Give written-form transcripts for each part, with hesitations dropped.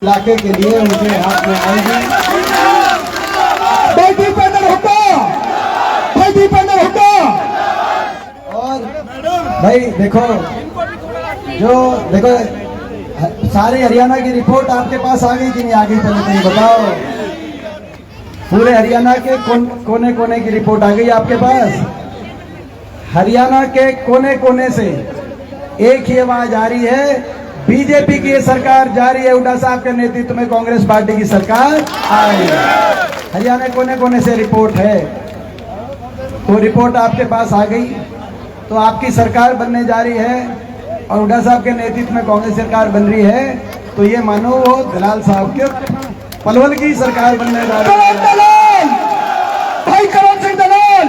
इलाके के लिए उनके हाथ में आएगी। बेटी पैदल होगा, बेटी पैदल होगा। और भाई देखो, जो देखो सारे हरियाणा की रिपोर्ट आपके पास आ गई कि नहीं आ गई, पहले तो ये बताओ। पूरे हरियाणा के कोने कोने की रिपोर्ट आ गई आपके पास। हरियाणा के कोने कोने से एक ही आवाज आ रही है, बीजेपी की ये सरकार जा रही है, हुड्डा साहब के नेतृत्व में कांग्रेस पार्टी की सरकार आ रही है। हरियाणा कोने कोने से रिपोर्ट है, तो रिपोर्ट आपके पास आ गई। तो आपकी सरकार बनने जा रही है और हुड्डा साहब के नेतृत्व में कांग्रेस सरकार बन रही है, तो ये मानो वो दलाल साहब के पलवल की सरकार बनने जा रही है। दलाल भाई करण सिंह दलाल,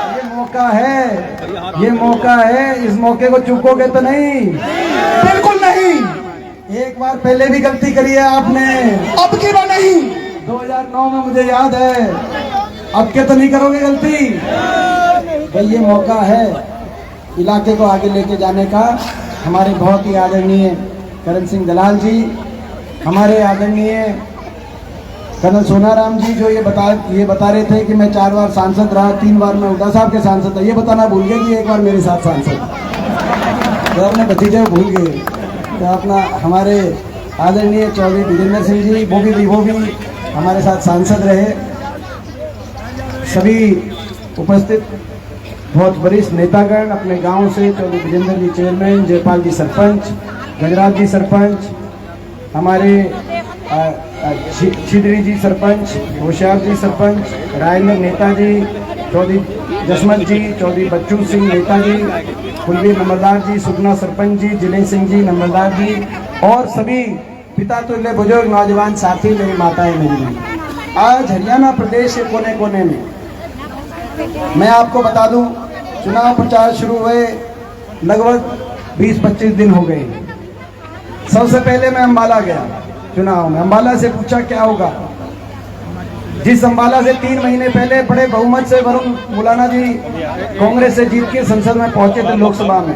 ये मौका है, ये मौका है, इस मौके को चूकोगे तो नहीं, बिल्कुल नहीं। एक बार पहले भी गलती करी है आपने, अब की बार नहीं। 2009 में मुझे याद है, अब के तो नहीं करोगे गलती। भाई ये मौका है इलाके को आगे लेके जाने का। हमारे बहुत ही आदरणीय करण सिंह दलाल जी, हमारे आदरणीय कर्नल सोनाराम जी, जो ये बता रहे थे कि मैं 4 बार सांसद रहा, 3 बार मैं हुड्डा साहब के सांसद था, ये बताना भूल गए कि 1 बार मेरे साथ सांसद, तो अपने भतीजे भूल गए। तो अपना हमारे आदरणीय चौधरी विजेंद्र सिंह जी, वो भी हमारे साथ सांसद रहे। सभी उपस्थित बहुत वरिष्ठ नेतागण अपने गांव से, चौधरी विजेंद्र जी चेयरमैन, जयपाल जी सरपंच, गजराज जी सरपंच, हमारे छिदरी जी सरपंच, होशियार जी सरपंच, रायनगर नेताजी, चौधरी जसमत जी, चौधरी बच्चू सिंह नेताजी, कुलवीर नंबरदार जी, सुगना सरपंच जी, जिले सिंह जी नंबरदार जी, और सभी पिता तुल्य बुजुर्ग नौजवान साथी, मेरी माताएं, मेरी। आज हरियाणा प्रदेश के कोने कोने में मैं आपको बता दूं, चुनाव प्रचार शुरू हुए लगभग 20-25 दिन हो गए। सबसे पहले मैं अंबाला गया चुनाव में, अंबाला से पूछा क्या होगा। जिस अंबाला से 3 महीने पहले बड़े बहुमत से वरुण मुलाना जी कांग्रेस से जीत के संसद में पहुंचे थे लोकसभा में,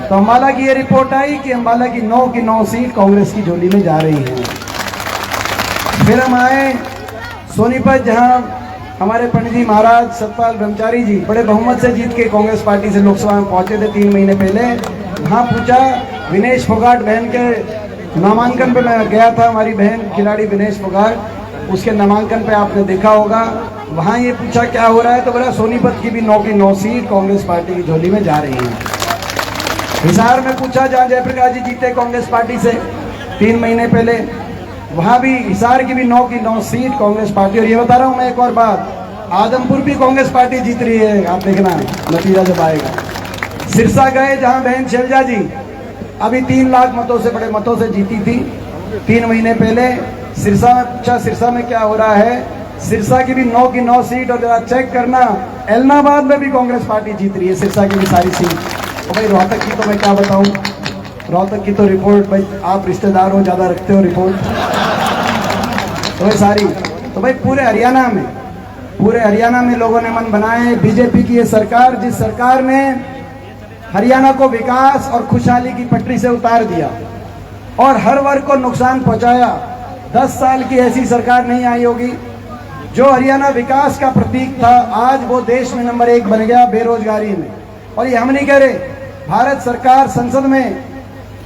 तो अंबाला की ये रिपोर्ट आई कि अंबाला की 9 की 9 सीट कांग्रेस की झोली में जा रही है। फिर हम आए सोनीपत, जहां हमारे पंडित जी महाराज सतपाल ब्रह्मचारी जी बड़े बहुमत से जीत के कांग्रेस पार्टी से लोकसभा में पहुंचे थे 3 महीने पहले। वहां पूछा, विनेश फोगाट बहन के नामांकन पे मैं गया था, हमारी बहन खिलाड़ी विनेश फोगाट, उसके नामांकन पे आपने देखा होगा। वहां ये पूछा क्या हो रहा है, तो बोला सोनीपत की भी 9 की 9 सीट कांग्रेस पार्टी की झोली में जा रही है। हिसार में पूछा, जहां जयप्रकाश जी जीते कांग्रेस पार्टी से 3 महीने पहले, वहां भी हिसार की भी 9 की 9 सीट कांग्रेस पार्टी। और ये बता रहा हूं मैं एक और बात, आदमपुर भी कांग्रेस पार्टी जीत रही है, आप देखना नतीजा जब आएगा। सिरसा गए, जहां बहन शैलजा जी अभी 3 लाख मतों से, बड़े मतों से जीती थी 3 महीने पहले। सिरसा में पूछा, सिरसा में क्या हो रहा है, सिरसा की भी 9 की 9 सीट। और जरा चेक करना, एलनाबाद में भी कांग्रेस पार्टी जीत रही है, सिरसा की भी सारी सीट। तो भाई रोहतक की तो मैं क्या बताऊं, रोहतक की तो रिपोर्ट, भाई आप रिश्तेदार हो, ज्यादा रखते हो रिपोर्ट, तो भाई सारी, तो भाई पूरे हरियाणा में लोगों ने मन बनाए। बीजेपी की ये सरकार, जिस सरकार ने हरियाणा को विकास और खुशहाली की पटरी से उतार दिया और हर वर्ग को नुकसान पहुंचाया, 10 साल की ऐसी सरकार नहीं आई होगी। जो हरियाणा विकास का प्रतीक था, आज वो देश में नंबर 1 बन गया बेरोजगारी में। और ये हम नहीं कह रहे, भारत सरकार संसद में,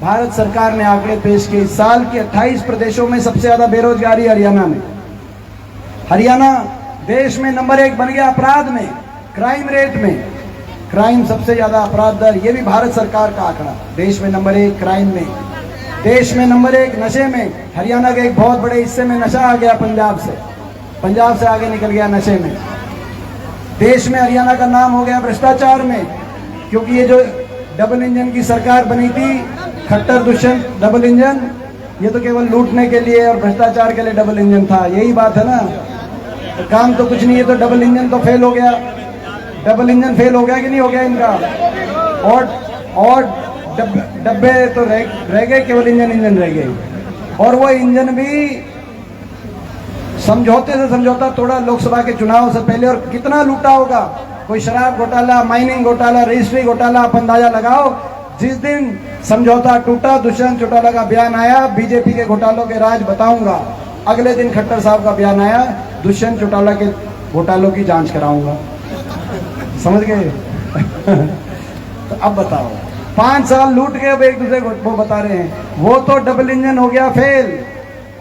भारत सरकार ने आंकड़े पेश किए, इस साल के 28 प्रदेशों में सबसे ज्यादा बेरोजगारी हरियाणा में। हरियाणा देश में नंबर 1 बन गया अपराध में, क्राइम रेट में, क्राइम सबसे ज्यादा अपराध दर, ये भी भारत सरकार का आंकड़ा। देश में नंबर 1 क्राइम में, देश में नंबर 1 नशे में। हरियाणा के एक बहुत बड़े हिस्से में नशा आ गया पंजाब से आगे निकल गया नशे में। देश में हरियाणा का नाम हो गया भ्रष्टाचार में, क्योंकि ये जो डबल इंजन की सरकार बनी थी, खट्टर दुष्यंत डबल इंजन, ये तो केवल लूटने के लिए और भ्रष्टाचार के लिए डबल इंजन था, यही बात है ना। तो काम तो कुछ नहीं है, तो डबल इंजन तो फेल हो गया। डबल इंजन फेल हो गया कि नहीं हो गया इनका, और डब्बे तो रह गए, केवल इंजन रह गए। और वो इंजन भी समझौते से समझौता तोड़ा लोकसभा के चुनाव से पहले। और कितना लूटा होगा, कोई शराब घोटाला, माइनिंग घोटाला, रजिस्ट्री घोटाला, आप अंदाजा लगाओ। जिस दिन समझौता टूटा, दुष्यंत चौटाला का बयान आया, बीजेपी के घोटालों के राज बताऊंगा। अगले दिन खट्टर साहब का बयान आया, दुष्यंत चौटाला के घोटालों की जांच कराऊंगा। समझ गए? तो अब बताओ, 5 साल लूट के अब एक दूसरे को वो बता रहे हैं वो तो डबल इंजन हो गया फेल,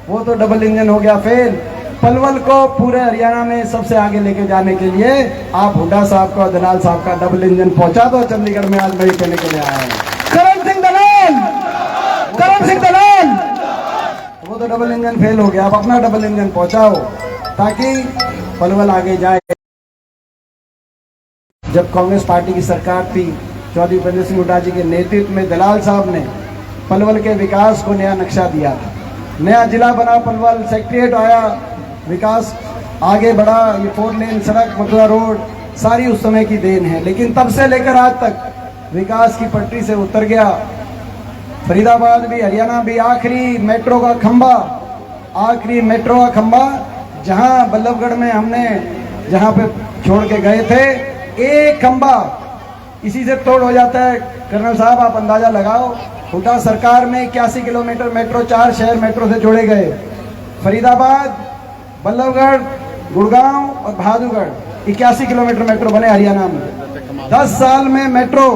वो तो डबल इंजन हो गया फेल। पलवल को पूरे हरियाणा में सबसे आगे लेके जाने के लिए आप हुड्डा साहब का और दलाल साहब का डबल इंजन पहुंचा दो। चंडीगढ़ में आज मैं ये कहने के लिए आया हूं, करण सिंह दलाल, करण सिंह दलाल। वो तो डबल इंजन फेल हो गया, आप अपना डबल इंजन पहुंचाओ ताकि पलवल आगे जाए। जब कांग्रेस पार्टी की सरकार थी, चौधरी भूपेंद्र सिंह हुड्डा जी के नेतृत्व में दलाल साहब ने पलवल के विकास को नया नक्शा दिया था। नया जिला बना पलवल, सेक्रेटरिएट आया, विकास आगे बढ़ा। ये 4 लेन सड़क, मथुरा रोड, सारी उस समय की देन है। लेकिन तब से लेकर आज तक विकास की पटरी से उतर गया। फरीदाबाद भी, हरियाणा भी, आखिरी मेट्रो का खंबा, आखिरी मेट्रो का खंबा जहां बल्लभगढ़ में हमने जहां पे छोड़ के गए थे, एक खंबा इसी से तोड़ हो जाता है। कर्नल साहब आप अंदाजा लगाओ, हुड्डा सरकार में 81 किलोमीटर मेट्रो, 4 शहर मेट्रो से जोड़े गए। फरीदाबाद, बल्लभगढ़, गुड़गांव और बहादुरगढ़ 81 किलोमीटर मेट्रो बने हरियाणा में। 10 साल में मेट्रो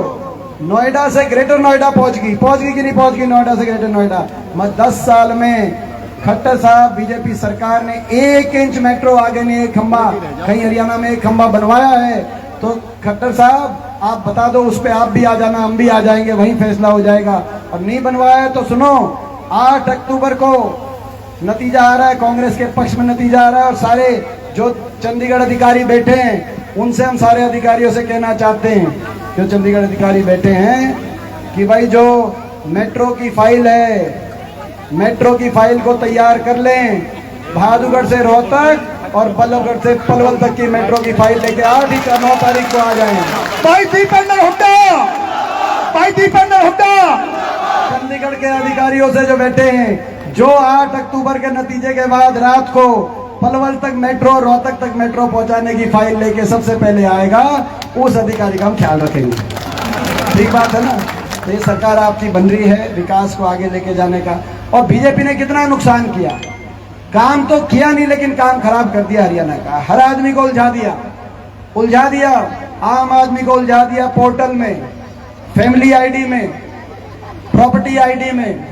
नोएडा से ग्रेटर नोएडा पहुंच गई कि नहीं पहुंच गई? नोएडा से ग्रेटर नोएडा। 10 साल में खट्टर साहब बीजेपी सरकार ने 1 इंच मेट्रो आगे नहीं, एक खंबा कहीं हरियाणा में एक खंबा बनवाया है। तो खट्टर साहब आप बता दो, उस पे आप भी आ जाना, हम भी आ जाएंगे, वहीं फैसला हो जाएगा। और नहीं बनवाया है तो सुनो, 8 अक्टूबर को नतीजा आ रहा है, कांग्रेस के पक्ष में नतीजा आ रहा है। और सारे जो चंडीगढ़ अधिकारी बैठे हैं उनसे हम सारे अधिकारियों से कहना चाहते हैं, जो चंडीगढ़ अधिकारी बैठे हैं, कि भाई जो मेट्रो की फाइल है, मेट्रो की फाइल को तैयार कर लें। बहादुरगढ़ से रोहतक और बल्लभगढ़ से पलवल तक की मेट्रो की फाइल लेके 8 या 9 तारीख को आ जाएं। भाई दीपेंद्र हुड्डा, भाई दीपेंद्र हुड्डा। चंडीगढ़ के अधिकारियों से जो बैठे हैं, जो 8 अक्टूबर के नतीजे के बाद रात को पलवल तक मेट्रो, रोहतक तक मेट्रो पहुंचाने की फाइल लेके सबसे पहले आएगा, उस अधिकारी का हम ख्याल रखेंगे। ठीक बात है ना? तो ये सरकार आपकी बन रही है विकास को आगे लेके जाने का। और बीजेपी ने कितना नुकसान किया, काम तो किया नहीं लेकिन काम खराब कर दिया हरियाणा का। हर आदमी को उलझा दिया, उलझा दिया, आम आदमी को उलझा दिया पोर्टल में, फैमिली आईडी में, प्रॉपर्टी आईडी में,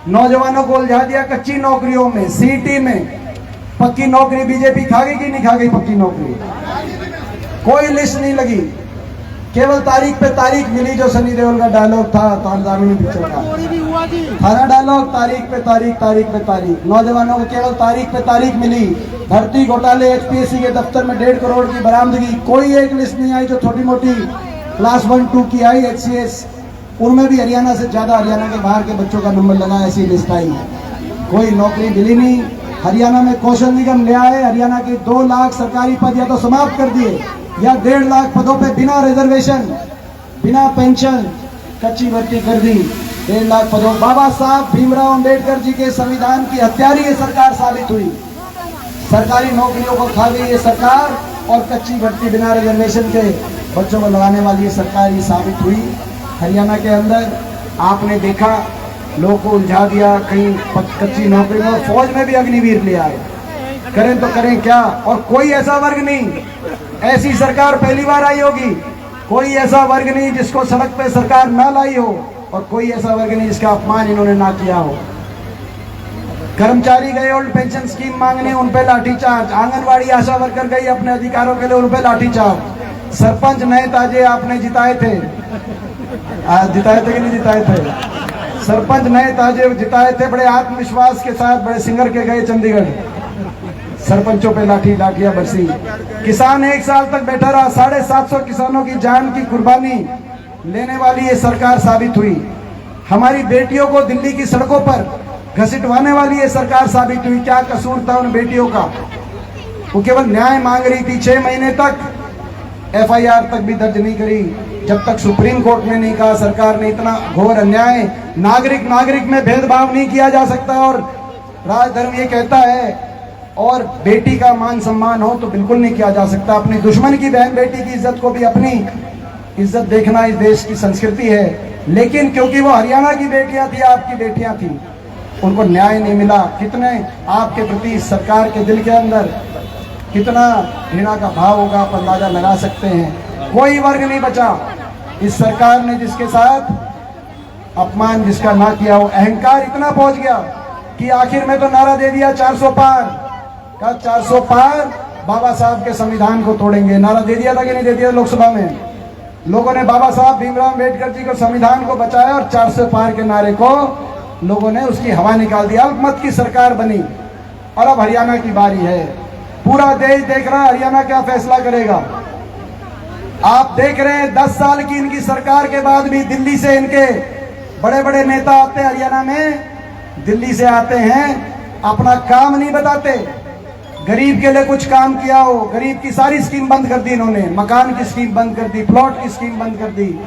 नौजवानों को उलझा दिया कच्ची नौकरियों में, सीटी में। पक्की नौकरी बीजेपी खा गई कि नहीं खा गई? पक्की नौकरी कोई लिस्ट नहीं लगी, केवल तारीख पे तारीख मिली। जो सनी देओल का डायलॉग था तारदानी पिक्चर का, थाना डायलॉग, तारीख पे तारीख, तारीख पे तारीख। नौजवानों को केवल तारीख पे तारीख मिली। भर्ती घोटाले, एचपीएससी के दफ्तर में 1.5 करोड़ की बरामदगी, कोई एक लिस्ट नहीं आई। जो छोटी मोटी क्लास 1, 2 की आई एचसीएस, उनमें भी हरियाणा से ज्यादा, हरियाणा के बाहर के बच्चों का नंबर लगा, ऐसी लिस्ट आई। कोई नौकरी मिली नहीं। हरियाणा में कौशल निगम ले आए, हरियाणा के 2 लाख सरकारी पद या तो समाप्त कर दिए, या 1.5 लाख पदों पे बिना रिजर्वेशन, बिना पेंशन कच्ची भर्ती कर दी। 1.5 लाख पदों। बाबा साहब भीमराव अंबेडकर जी के संविधान की हत्यारी ये सरकार साबित हुई। सरकारी नौकरियों को खा गई ये सरकार, और कच्ची भर्ती बिना रिजर्वेशन के बच्चों को लगाने वाली ये सरकार ही साबित हुई। हरियाणा के अंदर आपने देखा, लोगों को उलझा दिया, कहीं कच्ची नौकरी में, फौज में भी अग्निवीर ले आए। करें तो करें क्या? और कोई ऐसा वर्ग नहीं, ऐसी सरकार पहली बार आई होगी, कोई ऐसा वर्ग नहीं जिसको सड़क पे सरकार ना लाई हो, और कोई ऐसा वर्ग नहीं जिसका अपमान इन्होंने ना किया हो। कर्मचारी गए ओल्ड पेंशन स्कीम मांगने, उन पे लाठीचार्ज। आंगनवाड़ी आशा वर्कर गई अपने अधिकारों के लिए, उन पे लाठीचार्ज। सरपंच नए ताजे आपने जिताए थे, जिताए थे कि नहीं जिताए थे? सरपंच नए ताजे जिताए थे, बड़े आत्मविश्वास के साथ, बड़े सिंगर के गए चंडीगढ़, सरपंचों पे लाठियां बरसी। किसान 1 साल तक बैठा रहा, 750 किसानों की जान की कुर्बानी लेने वाली ये सरकार साबित हुई। हमारी बेटियों को दिल्ली की सड़कों पर घसीटवाने वाली ये सरकार साबित हुई। क्या कसूर था उन बेटियों का? वो केवल न्याय मांग रही थी। 6 महीने तक एफआईआर तक भी दर्ज नहीं करी, जब तक सुप्रीम कोर्ट ने नहीं कहा सरकार ने इतना घोर अन्याय, नागरिक में भेदभाव नहीं किया जा सकता, और राजधर्म ये कहता है, और बेटी का मान सम्मान हो तो बिल्कुल नहीं किया जा सकता। अपनी दुश्मन की बहन बेटी की इज्जत को भी अपनी इज्जत देखना इस देश की संस्कृति है। लेकिन क्योंकि वो हरियाणा की बेटियां थी, आपकी बेटियां थी, उनको न्याय नहीं मिला। कितने आपके प्रति सरकार के दिल के अंदर कितना घृणा का भाव होगा, आप अंदाजा लगा सकते हैं। कोई वर्ग नहीं बचा। इस सरकार ने जिसके साथ अपमान जिसका ना किया, वो अहंकार इतना पहुंच गया कि आखिर में तो नारा दे दिया 400 पार का। 400 पार बाबा साहब के संविधान को तोड़ेंगे, नारा दे दिया था कि नहीं दे दिया लोकसभा में? लोगों ने बाबा साहब भीमराव अम्बेडकर जी को संविधान को बचाया और 400 पार के नारे को लोगों ने उसकी हवा निकाल दिया। अल्पमत की सरकार बनी और अब हरियाणा की बारी है। पूरा देश देख रहा है हरियाणा क्या फैसला करेगा। आप देख रहे हैं 10 साल की इनकी सरकार के बाद भी दिल्ली से इनके बड़े बड़े नेता आते हैं हरियाणा में, दिल्ली से आते हैं, अपना काम नहीं बताते। गरीब के लिए कुछ काम किया हो, गरीब की सारी स्कीम बंद कर दी इन्होंने। मकान की स्कीम बंद कर दी, प्लॉट की स्कीम बंद कर दी,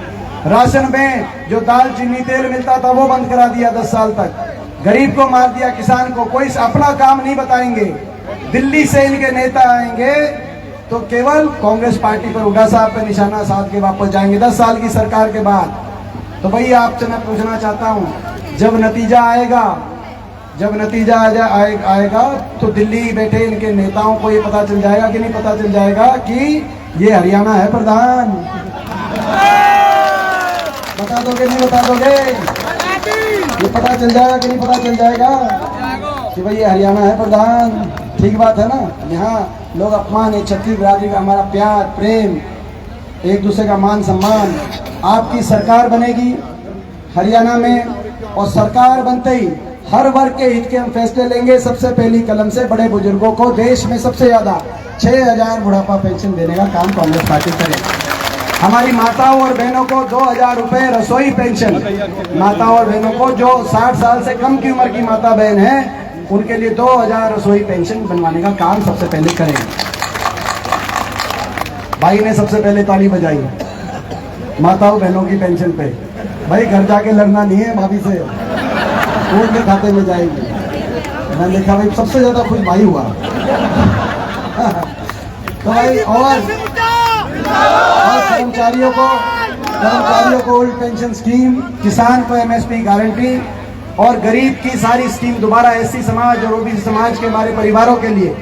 राशन में जो दाल चीनी तेल मिलता था वो बंद करा दिया 10 साल तक, गरीब को मार दिया, किसान को। कोई अपना काम नहीं बताएंगे। दिल्ली से इनके नेता आएंगे तो केवल कांग्रेस पार्टी पर हुड्डा साहब पे निशाना साध के वापस जाएंगे 10 साल की सरकार के बाद। तो भाई आपसे मैं पूछना चाहता हूं, जब नतीजा आएगा तो दिल्ली बैठे इनके नेताओं को ये पता चल जाएगा कि नहीं पता चल जाएगा कि ये हरियाणा है प्रधान? बता दोगे नहीं बता दोगे? ये पता चल जाएगा कि नहीं पता चल जाएगा कि भाई ये हरियाणा है प्रधान? ठीक बात है ना। यहाँ लोग अपमान है, छत्तीस बिरादरी का हमारा प्यार प्रेम, एक दूसरे का मान सम्मान। आपकी सरकार बनेगी हरियाणा में और सरकार बनते ही हर वर्ग के हित के हम फैसले लेंगे। सबसे पहली कलम से बड़े बुजुर्गों को देश में सबसे ज्यादा 6000 बुढ़ापा पेंशन देने का काम कांग्रेस पार्टी करेगी। हमारी माताओं और बहनों को 2000 रुपए रसोई पेंशन, माताओं और बहनों को जो 60 साल से कम की उम्र की माता बहन है उनके लिए 2000 रसोई पेंशन बनवाने का काम सबसे पहले करेंगे। भाई ने सबसे पहले ताली बजाई माताओं बहनों की पेंशन पे। भाई घर जाके लड़ना नहीं है भाभी से, उनके खाते में जाएगी। मैंने देखा भाई सबसे ज्यादा खुश भाई हुआ। तो भाई और कर्मचारियों को ओल्ड पेंशन स्कीम, किसान को एमएसपी गारंटी और गरीब की सारी स्कीम दोबारा एससी समाज और ओबीसी समाज के हमारे परिवारों के लिए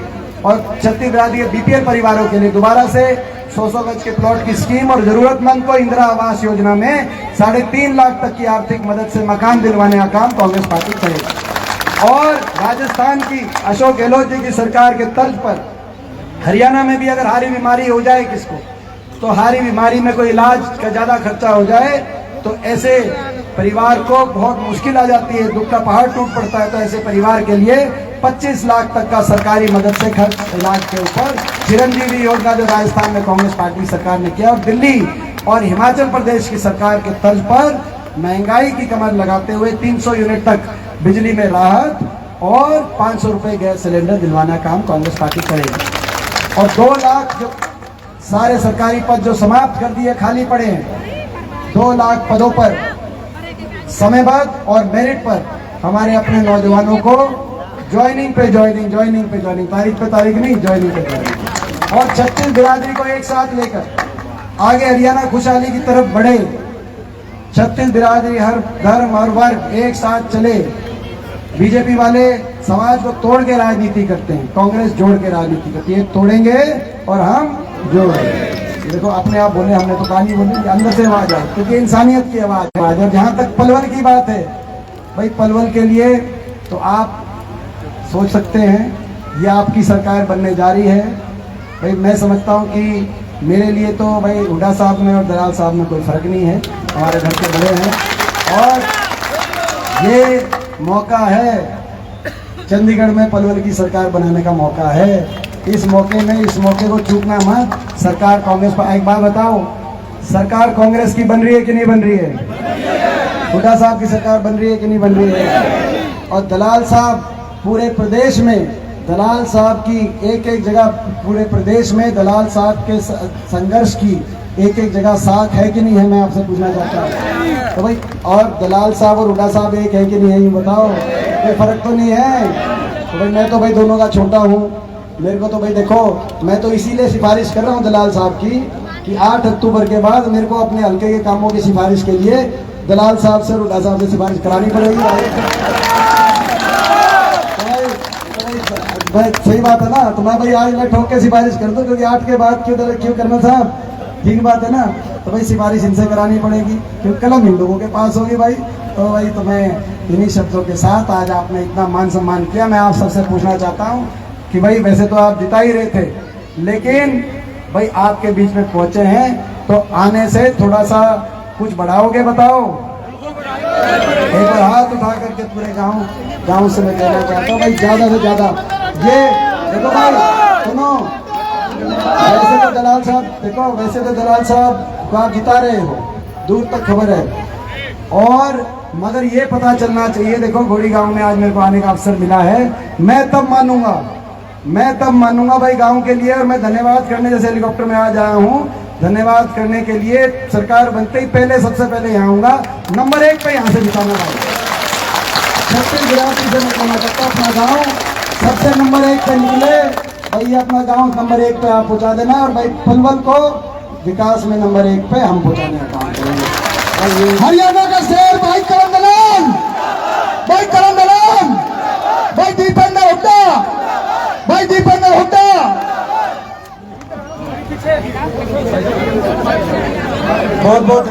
और छत्तीस बिरादरी के बीपीएल परिवारों के लिए दोबारा से 100 गज के प्लॉट की स्कीम और जरूरतमंद को इंदिरा आवास योजना में 3.5 लाख तक की आर्थिक मदद से मकान दिलवाने का काम कांग्रेस पार्टी करेगी। और राजस्थान की अशोक गहलोत जी की सरकार के तर्ज पर हरियाणा में भी अगर हारी बीमारी हो जाए किसको, तो हारी बीमारी में कोई इलाज का ज्यादा खर्चा हो जाए तो ऐसे परिवार को बहुत मुश्किल आ जाती है, दुख का पहाड़ टूट पड़ता है। तो ऐसे परिवार के लिए 25 लाख तक का सरकारी मदद से खर्च इलाज के ऊपर चिरंजीवी योजना जो राजस्थान में कांग्रेस पार्टी सरकार ने किया, और दिल्ली और हिमाचल प्रदेश की सरकार के तर्ज पर महंगाई की कमर लगाते हुए 300 यूनिट तक बिजली में राहत और 500 रुपए गैस सिलेंडर दिलवाना काम कांग्रेस पार्टी करेगी। और 2 लाख जो सारे सरकारी पद जो समाप्त कर दिए खाली पड़े हैं, 2 लाख पदों पर समयबद्ध और मेरिट पर हमारे अपने नौजवानों को ज्वाइनिंग पे ज्वाइनिंग, तारीख पे तारीख नहीं, ज्वाइनिंग पे ज्वाइनिंग। और छत्तीस बिरादरी को एक साथ लेकर आगे हरियाणा खुशहाली की तरफ बढ़े। छत्तीस बिरादरी हर धर्म हर वर्ग एक साथ चले। बीजेपी वाले समाज को तोड़ के राजनीति करते हैं, कांग्रेस जोड़ के राजनीति करती है। तोड़ेंगे और हम जोड़ेंगे। देखो अपने आप बोले, हमने तो कहानी बोली, अंदर से आवाज आए क्योंकि इंसानियत की आवाज है। और जहां तक पलवल की बात है, भाई पलवल के लिए तो आप सोच सकते हैं ये आपकी सरकार बनने जा रही है। भाई मैं समझता हूँ कि मेरे लिए तो भाई हुड्डा साहब में और दलाल साहब में कोई फर्क नहीं है, हमारे घर के बड़े हैं। और ये मौका है, चंडीगढ़ में पलवल की सरकार बनाने का मौका है। इस मौके को चूकना मत। सरकार कांग्रेस पर, एक बात बताओ, सरकार कांग्रेस की बन रही है कि नहीं बन रही है? हुड्डा साहब की सरकार बन रही है कि नहीं बन रही है? और दलाल साहब पूरे प्रदेश में, दलाल साहब की एक जगह पूरे प्रदेश में दलाल साहब के संघर्ष की एक जगह साख है कि नहीं है, मैं आपसे पूछना चाहता हूँ। तो भाई और दलाल साहब और हुड्डा साहब एक है कि नहीं है, ये बताओ। कोई फर्क तो नहीं है। तो भाई मैं तो भाई दोनों का छोटा हूँ। मेरे को तो भाई देखो, मैं तो इसीलिए सिफारिश कर रहा हूँ दलाल साहब की कि 8 अक्टूबर के बाद मेरे को अपने हल्के के कामों की सिफारिश के लिए दलाल साहब से और हुड्डा साहब से सिफारिश करानी पड़ेगी। भाई सही बात है ना, तो मैं भाई आज मैं ठोक के सिफारिश कर दूं, क्योंकि 8 के बाद क्यों करना साहब, ठीक बात है ना। तो भाई सिफारिश इनसे करानी पड़ेगी, क्योंकि कलम इन लोगों के पास होगी भाई। तो भाई तुम्हें इन्हीं शब्दों के साथ आज आपने इतना मान सम्मान किया, मैं आप सबसे पूछना चाहता हूँ कि भाई वैसे तो आप जिता ही रहे थे, लेकिन भाई आपके बीच में पहुंचे हैं, तो आने से थोड़ा सा कुछ बढ़ाओगे, बताओ। एक बार हाथ उठा करके पूरे गांव से मैं कहना चाहता हूँ भाई, ज्यादा से ज्यादा ये देखो भाई, सुनो, वैसे तो दलाल साहब देखो, वैसे तो दलाल साहब को आप जिता रहे हो, दूर तक खबर है, और मगर ये पता चलना चाहिए, देखो घोड़ी गांव में आज मेरे को आने का अवसर मिला है, मैं तब मानूंगा भाई गांव के लिए। और मैं धन्यवाद करने, जैसे हेलीकॉप्टर में आज आया हूँ, धन्यवाद करने के लिए सरकार बनते ही पहले सबसे पहले यहाँ आऊंगा, नंबर 1 पे यहाँ से जिताना भाई। छत्तीस गिरावटी से मैं कहना चाहता हूँ, अपना गाँव सबसे नंबर 1 पे निकले भाई, अपना गाँव नंबर 1 पे आप पहुँचा देना, और भाई पलवल को विकास में नंबर 1 पे हम पहुँचाने का काम करेंगे। हरियाणा का शेर भाई करण दलाल, भाई दीपेंद्र हुड्डा, बहुत बहुत